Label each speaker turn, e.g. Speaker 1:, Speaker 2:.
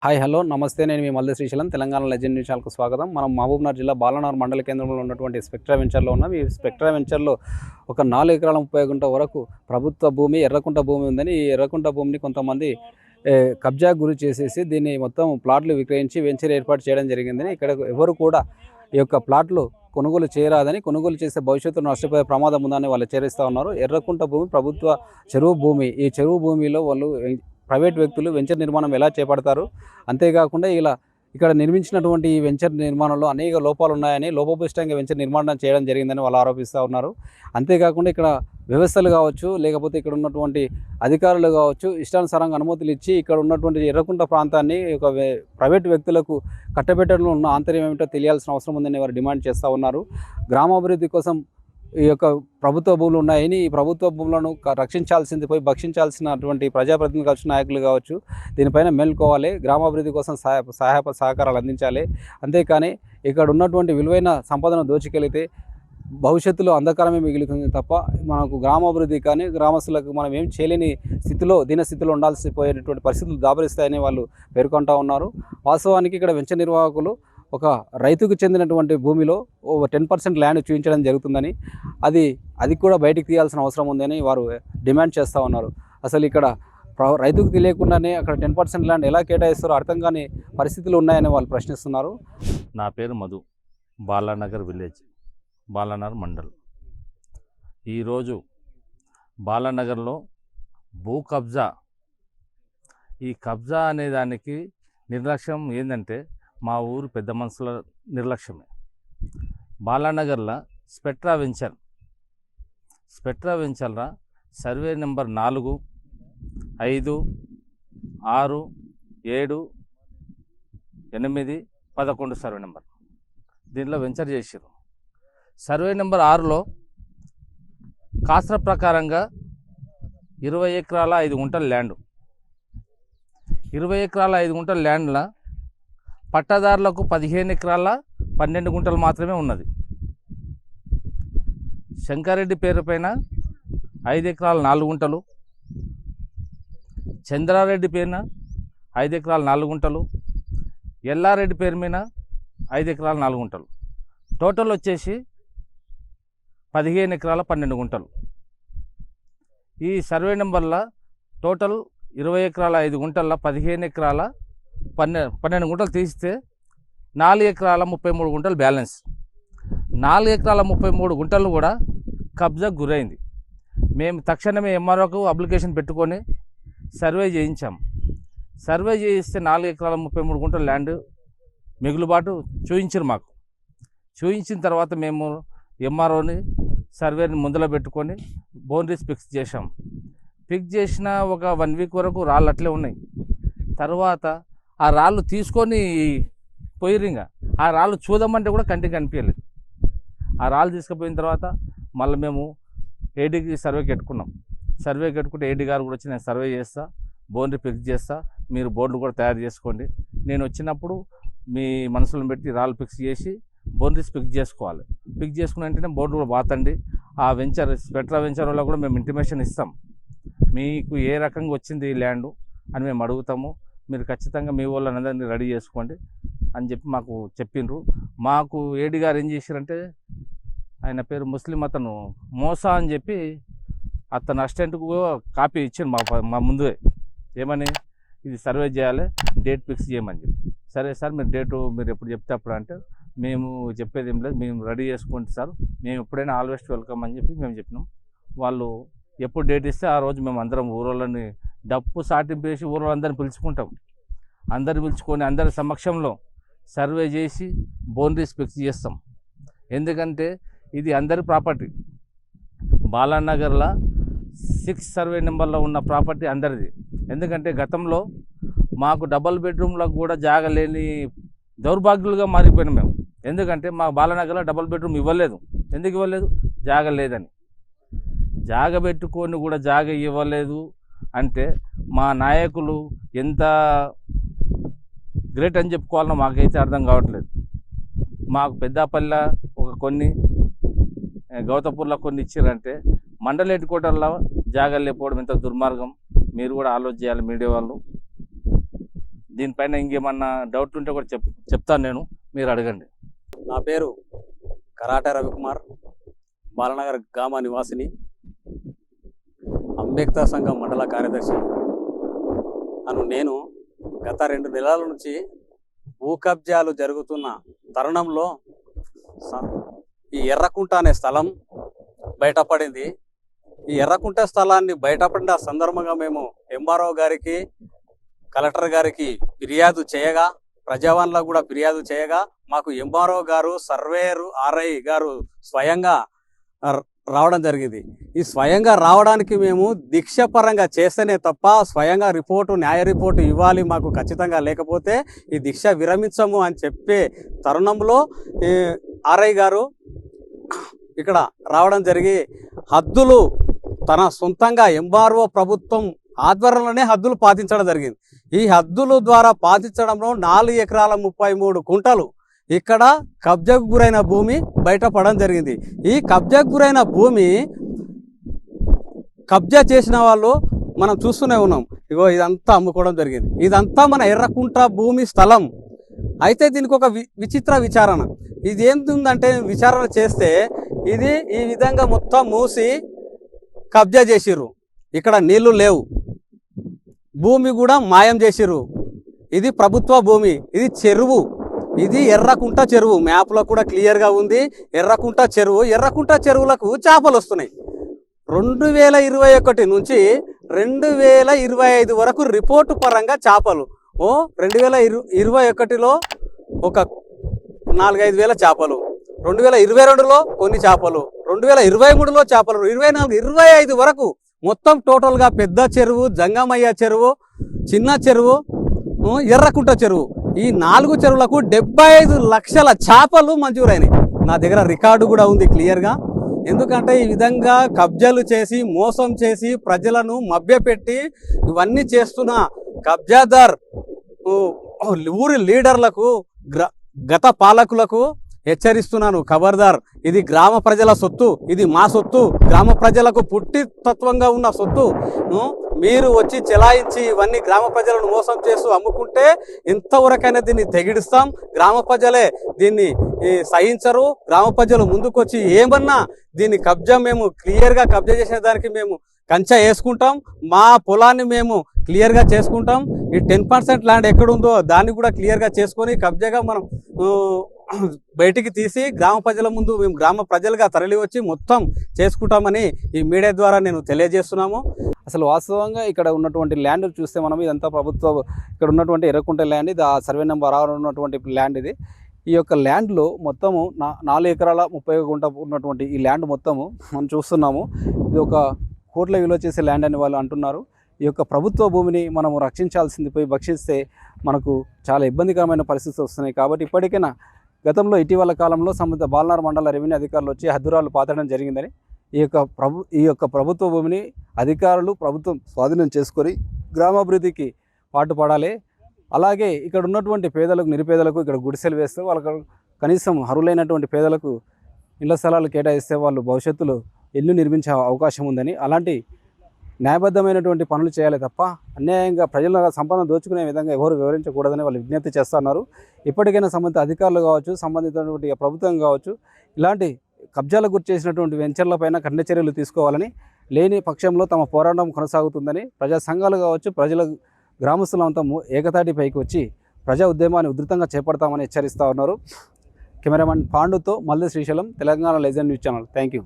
Speaker 1: Hi hello నమస్తే. నేను మీ మల్లి Srisailam. Telangana legend news ఛానల్‌కు స్వాగతం. మనం మహబూబ్‌నగర్ జిల్లా బాలనగర్ మండల కేంద్రంలో ఉన్నటువంటి స్పెక్ట్రా వెంచర్‌లో ఉన్నాం. ఈ స్పెక్ట్రా వెంచర్‌లో ఒక 4 ఎకరాల 30 గుంట వరకు ప్రభుత్వ భూమి, ఎర్రకుంట భూమి ఉందని, ఈ ఎర్రకుంట భూమిని కొంతమంది కబ్జాకు గురి చేసేసి దీన్ని మొత్తం ప్లాట్లు విక్రయించి వెంచర్ ఏర్పాటు చేయడం జరిగిందని, ఇక్కడ ఎవరు కూడా ఈ యొక్క ప్లాట్లు కొనుగోలు చేయరాదని, కొనుగోలు చేస్తే భవిష్యత్తులో నష్టపోయే ప్రమాదం ఉందని వాళ్ళు హెచ్చరిస్తూ ఉన్నారు. ఎర్రకుంట భూమి ప్రభుత్వ చెరువు భూమి. ఈ చెరువు భూమిలో వాళ్ళు ప్రైవేట్ వ్యక్తులు వెంచర్ నిర్మాణం ఎలా చేపడతారు, అంతేకాకుండా ఇక్కడ నిర్మించినటువంటి ఈ వెంచర్ నిర్మాణంలో అనేక లోపాలు ఉన్నాయని, లోపభూయిష్టంగా వెంచర్ నిర్మాణం చేయడం జరిగిందని వాళ్ళు ఆరోపిస్తూ ఉన్నారు. అంతేకాకుండా ఇక్కడ వ్యవస్థలు కావచ్చు, లేకపోతే ఇక్కడ ఉన్నటువంటి అధికారులు కావచ్చు, ఇష్టానుసారంగా అనుమతులు ఇచ్చి ఇక్కడ ఉన్నటువంటి ఎర్రకుంట ప్రాంతాన్ని ఒక ప్రైవేట్ వ్యక్తులకు కట్టబెట్టడంలో ఉన్న ఆంతర్యం ఏమిటో తెలియాల్సిన అవసరం ఉందని వారు డిమాండ్ చేస్తూ ఉన్నారు. గ్రామాభివృద్ధి కోసం ఈ యొక్క ప్రభుత్వ భూములు ఉన్నాయని, ఈ ప్రభుత్వ భూములను రక్షించాల్సింది పోయి భక్షించాల్సినటువంటి ప్రజాప్రతినిధులు కావచ్చు, నాయకులు కావచ్చు, దీనిపైన మేల్కోవాలి. గ్రామాభివృద్ధి కోసం సహాయకారాలు అందించాలి. అంతేకాని ఇక్కడ ఉన్నటువంటి విలువైన సంపదను దోచుకెళితే భవిష్యత్తులో అంధకారమే మిగులుతుంది తప్ప మనకు గ్రామాభివృద్ధి కానీ గ్రామస్తులకు మనం ఏం చేయలేని దీనస్థితిలో ఉండాల్సి పోయేటటువంటి పరిస్థితులు దాపరిస్తాయని వాళ్ళు పేర్కొంటూ ఉన్నారు. వాస్తవానికి ఇక్కడ వెంచర్ నిర్వాహకులు ఒక రైతుకు చెందినటువంటి భూమిలో 10% ల్యాండ్ చూపించడం జరుగుతుందని, అది కూడా బయటికి తీయాల్సిన అవసరం ఉందని వారు డిమాండ్ చేస్తూ ఉన్నారు. అసలు ఇక్కడ రైతుకు తెలియకుండానే అక్కడ 10% ల్యాండ్ ఎలా కేటాయిస్తారో అర్థం కాని పరిస్థితులు ఉన్నాయని వాళ్ళు ప్రశ్నిస్తున్నారు.
Speaker 2: నా పేరు మధు, బాలానగర్ విలేజ్, బాలానగర్ మండల్. ఈరోజు బాలానగర్లో భూ కబ్జా, ఈ కబ్జా అనే దానికి నిర్లక్ష్యం ఏంటంటే మా ఊరు పెద్ద మనుషుల నిర్లక్ష్యమే. బాలానగర్లో స్పెక్ట్రా వెంచర్ల సర్వే నెంబర్ 4, 5, 6, 7, 8, 11 సర్వే నెంబర్ దీంట్లో వెంచర్ చేసారు. సర్వే నెంబర్ 6లో కాస్త ప్రకారంగా 20 ఎకరాల 5 గుంటల ల్యాండ్, 20 ఎకరాల 5 గుంటల ల్యాండ్లో పట్టాదారులకు 15 ఎకరాల 12 గుంటలు మాత్రమే ఉన్నది. శంకరెడ్డి పేరు పైన 5 ఎకరాల 4 గుంటలు, చంద్రారెడ్డి పేరున 5 ఎకరాల 4 గుంటలు, ఎల్లారెడ్డి పేరు మీద 5 ఎకరాల 4 గుంటలు, టోటల్ వచ్చేసి 15 ఎకరాల 12 గుంటలు. ఈ సర్వే నెంబర్ల టోటల్ 20 ఎకరాల 5 గుంటల్లో 15 ఎకరాల 12 గుంటలు తీస్తే 4 ఎకరాల 33 గుంటలు బ్యాలెన్స్. 4 ఎకరాల 33 గుంటలు కూడా కబ్జాకు గురైంది. మేము తక్షణమే ఎంఆర్ఓకు అప్లికేషన్ పెట్టుకొని సర్వే చేయించాం. సర్వే చేయిస్తే 4 ఎకరాల 33 గుంటల ల్యాండ్ మిగులుబాటు చూయించారు మాకు. చూయించిన తర్వాత మేము ఎంఆర్ఓని సర్వేని ముందర పెట్టుకొని బౌండరీస్ ఫిక్స్ చేసాం. ఫిక్స్ చేసిన ఒక 1 వీక్ వరకు రాళ్ళు అట్లే ఉన్నాయి. తర్వాత ఆ రాళ్ళు తీసుకొని పోయిరింగా, ఆ రాళ్ళు చూద్దామంటే కూడా కంటికి కనిపించలేదు. ఆ రాళ్ళు తీసుకుపోయిన తర్వాత మళ్ళీ మేము ఏడీకి సర్వేకి పెట్టుకున్నాం. సర్వేకి పెట్టుకుంటే ఏడీ గారు కూడా వచ్చి నేను సర్వే చేస్తా, బౌండరీ ఫిక్స్ చేస్తా, మీరు బోర్డులు కూడా తయారు చేసుకోండి, నేను వచ్చినప్పుడు మీ మనసులను పెట్టి రాళ్ళు ఫిక్స్ చేసి బౌండరీస్ ఫిక్స్ చేసుకోవాలి. ఫిక్స్ చేసుకున్న వెంటనే బోర్డు కూడా బాతండి. ఆ స్పెక్ట్రా వెంచర్ వల్ల కూడా మేము ఇంటిమేషన్ ఇస్తాం, మీకు ఏ రకంగా వచ్చింది ఈ ల్యాండ్ అని మేము అడుగుతాము, మీరు ఖచ్చితంగా మీ వాళ్ళందరినీ రెడీ చేసుకోండి అని చెప్పి మాకు చెప్పిండ్రు. మాకు ఏడీ గారు ఏం చేశారంటే, ఆయన పేరు ముస్లిం, అతను మోసా అని చెప్పి అతను అసిస్టెంట్కు కాపీ ఇచ్చిండు మా ముందే, ఏమని ఇది సర్వే చేయాలి, డేట్ ఫిక్స్ చేయమని చెప్పి. సరే సార్ మీరు మీరు ఎప్పుడు చెప్తే అప్పుడు అంటే, మేము చెప్పేది ఏం లేదు, మేము రెడీ చేసుకోండి సార్, మేము ఎప్పుడైనా ఆల్వేస్ వెల్కమ్ అని చెప్పి మేము చెప్పినాం. వాళ్ళు ఎప్పుడు డేట్ ఇస్తే ఆ రోజు మేము అందరం ఊరోళ్ళని డప్పు సాటింపు వేసి ఊరోళ్ళందరిని పిలుచుకుంటాం. అందరు పిలుచుకొని అందరి సమక్షంలో సర్వే చేసి బౌండరీస్ ఫిక్స్ చేస్తాం. ఎందుకంటే ఇది అందరి ప్రాపర్టీ. బాలానగర్లో 6 సర్వే నెంబర్లో ఉన్న ప్రాపర్టీ అందరిది. ఎందుకంటే గతంలో మాకు డబల్ బెడ్రూమ్లకు కూడా జాగా లేని దౌర్భాగ్యులుగా మారిపోయినాం మేము. ఎందుకంటే మా బాలానగర్లో డబల్ బెడ్రూమ్ ఇవ్వలేదు. ఎందుకు ఇవ్వలేదు? జాగా లేదని. జాగ పెట్టుకొని కూడా జాగ ఇవ్వలేదు అంటే మా నాయకులు ఎంత గ్రేట్ అని చెప్పుకోవాలనో మాకైతే అర్థం కావట్లేదు. మాకు పెద్దపల్లి కొన్ని, గౌతపూర్లో కొన్ని ఇచ్చారంటే మండల హెడ్ క్వార్టర్లో జాగాలు లేకపోవడం ఎంత దుర్మార్గం. మీరు కూడా ఆలోచన చేయాలి మీడియా వాళ్ళు. దీనిపైన ఇంకేమన్నా డౌట్లు ఉంటే కూడా చెప్తాను నేను, మీరు అడగండి.
Speaker 1: నా పేరు కరాటే రవికుమార్, బాలనగర్ గ్రామ నివాసిని, అంబేద్కర్ సంఘం మండల కార్యదర్శి నేను గత 2 నెలల నుంచి భూ కబ్జాలు జరుగుతున్న తరుణంలో ఈ ఎర్రకుంట అనే స్థలం బయటపడింది. ఈ ఎర్రకుంట స్థలాన్ని బయటపడిన సందర్భంగా మేము ఎంఆర్ఓ గారికి, కలెక్టర్ గారికి ఫిర్యాదు చేయగా, ప్రజావాణిలో కూడా ఫిర్యాదు చేయగా, మాకు ఎంఆర్ఓ గారు, సర్వేయరు, ఆర్ఐ గారు స్వయంగా రావడం జరిగింది. ఈ స్వయంగా రావడానికి మేము దీక్షపరంగా చేస్తేనే తప్ప స్వయంగా న్యాయ రిపోర్టు ఇవ్వాలి మాకు ఖచ్చితంగా, లేకపోతే ఈ దీక్ష విరమించము అని చెప్పే తరుణంలో ఆర్ఐ గారు ఇక్కడ రావడం జరిగి హద్దులు తన సొంతంగా ఎంఆర్ఓ ప్రభుత్వం ఆధ్వర్యంలోనే హద్దులు పాటించడం జరిగింది. ఈ హద్దుల ద్వారా పాటించడంలో 4 ఎకరాల 33 కుంటలు ఇక్కడ కబ్జాకు గురైన భూమి బయటపడడం జరిగింది. ఈ కబ్జాకు గురైన భూమి కబ్జా చేసిన వాళ్ళు మనం చూస్తూనే ఉన్నాం. ఇగో ఇదంతా అమ్ముకోవడం జరిగింది. ఇదంతా మన ఎర్రకుంట భూమి స్థలం. అయితే దీనికి ఒక విచిత్ర విచారణ. ఇది ఏంటుందంటే విచారణ చేస్తే ఇది ఈ విధంగా మొత్తం మూసి కబ్జా చేసిర్రు. ఇక్కడ నీళ్లు లేవు, భూమి కూడా మాయం చేసిర్రు. ఇది ప్రభుత్వ భూమి, ఇది చెరువు, ఇది ఎర్రకుంట చెరువు. మ్యాప్లో కూడా క్లియర్గా ఉంది ఎర్రకుంట చెరువు. ఎర్రకుంట చెరువులకు చేపలు వస్తున్నాయి. 2021 నుంచి 2025 వరకు రిపోర్టు పరంగా చేపలు 2021లో ఒక 4-5 వేల చేపలు, 2022లో కొన్ని చేపలు, 2023లో చేపలు, 24-25 వరకు మొత్తం టోటల్గా పెద్ద చెరువు, జంగమయ్య చెరువు, చిన్న చెరువు, ఎర్రకుంట చెరువు, ఈ 4 చెరువులకు 75 లక్షల చేపలు మంజూరైనాయి. నా దగ్గర రికార్డు కూడా ఉంది క్లియర్గా. ఎందుకంటే ఈ విధంగా కబ్జాలు చేసి, మోసం చేసి, ప్రజలను మభ్యపెట్టి ఇవన్నీ చేస్తున్న కబ్జాదార్ ఊరి లీడర్లకు, గత పాలకులకు హెచ్చరిస్తున్నాను, ఖబర్దార్. ఇది గ్రామ ప్రజల సొత్తు, ఇది మా సొత్తు, గ్రామ ప్రజలకు పుట్టి తత్వంగా ఉన్న సొత్తు. మీరు వచ్చి చెలాయించి ఇవన్నీ గ్రామ ప్రజలను మోసం చేస్తూ అమ్ముకుంటే ఎంతవరకైనా దీన్ని తెగిడిస్తాం. గ్రామ ప్రజలే దీన్ని సహించరు. గ్రామ ప్రజలు ముందుకొచ్చి ఏమన్నా దీన్ని మేము క్లియర్గా కబ్జా చేసేదానికి మేము కంచె వేసుకుంటాం. మా పొలాన్ని మేము క్లియర్గా చేసుకుంటాం. ఈ 10% ల్యాండ్ ఎక్కడుందో దాన్ని కూడా క్లియర్గా చేసుకొని కబ్జాగా మనం బయటికి తీసి గ్రామ ప్రజల ముందు మేము గ్రామ ప్రజలుగా తరలి వచ్చి మొత్తం చేసుకుంటామని ఈ మీడియా ద్వారా నేను తెలియజేస్తున్నాము. అసలు వాస్తవంగా ఇక్కడ ఉన్నటువంటి ల్యాండ్ చూస్తే మనం ఇదంతా ప్రభుత్వ, ఇక్కడ ఉన్నటువంటి ఎర్రకుంట ల్యాండ్, ఇది ఆ సర్వే నెంబర్ 6 ఉన్నటువంటి ల్యాండ్ ఇది. ఈ యొక్క ల్యాండ్లో మొత్తము 4 ఎకరాల 30 గుంట ఉన్నటువంటి ఈ ల్యాండ్ మొత్తము మనం చూస్తున్నాము. ఇది ఒక కోట్ల విలువ చేసే ల్యాండ్ అని వాళ్ళు అంటున్నారు. ఈ యొక్క ప్రభుత్వ భూమిని మనము రక్షించాల్సింది పోయి భక్షిస్తే మనకు చాలా ఇబ్బందికరమైన పరిస్థితులు వస్తున్నాయి. కాబట్టి ఇప్పటికైనా గతంలో ఇటీవల కాలంలో సంబంధిత బాలనగర్ మండల రెవెన్యూ అధికారులు వచ్చి హద్దురాలు పాతడం జరిగిందని, ఈ యొక్క ప్రభుత్వ భూమిని అధికారులు ప్రభుత్వం స్వాధీనం చేసుకొని గ్రామాభివృద్ధికి పాటుపడాలి. అలాగే ఇక్కడ ఉన్నటువంటి పేదలకు, నిరుపేదలకు ఇక్కడ గుడిసెలు వేస్తే వాళ్ళకు కనీసం అర్హులైనటువంటి పేదలకు ఇళ్ల స్థలాలు కేటాయిస్తే వాళ్ళు భవిష్యత్తులో ఇల్లు నిర్మించే అవకాశం ఉందని, అలాంటి న్యాయబద్ధమైనటువంటి పనులు చేయాలి తప్ప అన్యాయంగా ప్రజల సంపద దోచుకునే విధంగా ఎవరు వివరించకూడదని వాళ్ళు విజ్ఞప్తి చేస్తున్నారు. ఇప్పటికైనా సంబంధిత అధికారులు కావచ్చు, సంబంధించినటువంటి ప్రభుత్వం కావచ్చు, ఇలాంటి కబ్జాలకు గురి చేసినటువంటి వెంచర్లపైన కఠిన చర్యలు తీసుకోవాలని, లేని పక్షంలో తమ పోరాటం కొనసాగుతుందని ప్రజా సంఘాలు కావచ్చు, ప్రజల గ్రామస్తులంతా ఏకతాటిపైకి వచ్చి ప్రజా ఉద్యమాన్ని ఉధృతంగా చేపడతామని హెచ్చరిస్తూ ఉన్నారు. కెమెరామెన్ పాండుతో Malli Srisailam, Telangana legend news channel. Thank you.